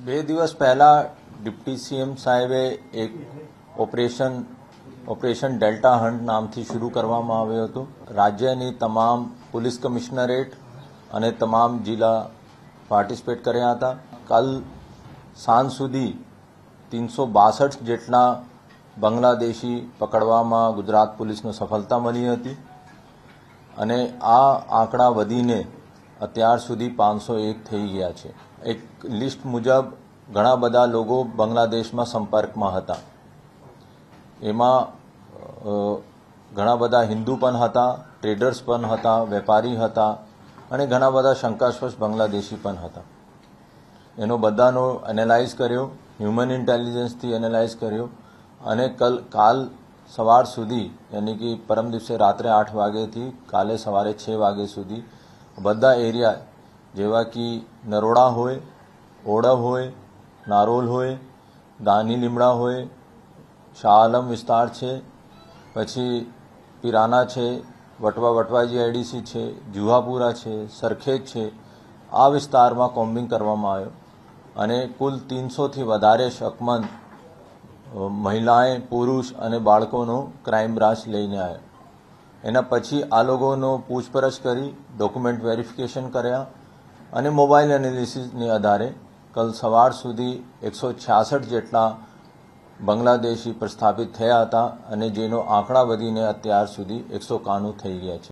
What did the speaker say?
બે દિવસ પહેલા ડિપ્ટી સીએમ સાહેબે એક ઓપરેશન ડેલ્ટા હન્ટ નામથી શરૂ કરવામાં આવ્યું હતું. રાજ્યની તમામ પોલીસ કમિશનરેટ અને તમામ જિલ્લા પાર્ટિસિપેટ કર્યા હતા. કાલ સાંજ સુધી 362 જેટલા બાંગ્લાદેશી પકડવામાં ગુજરાત પોલીસને સફળતા મળી હતી અને આ આંકડા વધીને અત્યાર સુધી 501 થઈ ગયા છે. એક લિસ્ટ મુજબ ઘણા બધા લોકો બાંગ્લાદેશમાં સંપર્કમાં હતા. એમાં ઘણા બધા હિન્દુ પણ હતા, ટ્રેડર્સ પણ હતા, વેપારી હતા અને ઘણા બધા શંકાસ્પદ બાંગ્લાદેશી પણ હતા. એનો બધાનો એનાલાઇઝ કર્યો, હ્યુમન ઇન્ટેલિજન્સથી એનાલાઇઝ કર્યો અને કાલ સવાર સુધી યાની કે પરમ દિવસે રાત્રે 8 વાગ્યાથી કાલે સવારે 6 વાગ્યા સુધી બધા એરિયા જેવા કે નરોડા હોય, ઓડવ હોય, નારોલ હોય, દાની લીમડા હોય, શાહ આલમ વિસ્તાર છે, પછી પિરાના છે, વટવાજી આઈડીસી છે, જુહાપુરા છે, સરખેજ છે, આ વિસ્તારમાં કોમ્બિંગ કરવામાં આવ્યો અને કુલ 300થી વધારે શકમંદ મહિલાએ, પુરુષ અને બાળકોનો ક્રાઇમ બ્રાન્ચ લઈને આવ્યો. એના પછી આ લોકોનો પૂછપરછ કરી, ડોક્યુમેન્ટ વેરિફિકેશન કર્યા અને મોબાઈલ એનાલિસિસને આધારે કલ સવાર સુધી 166 જેટલા બાંગ્લાદેશી પ્રસ્થાપિત થયા હતા અને જેનો આંકડા વધીને અત્યાર સુધી 191 થઈ ગયા છે.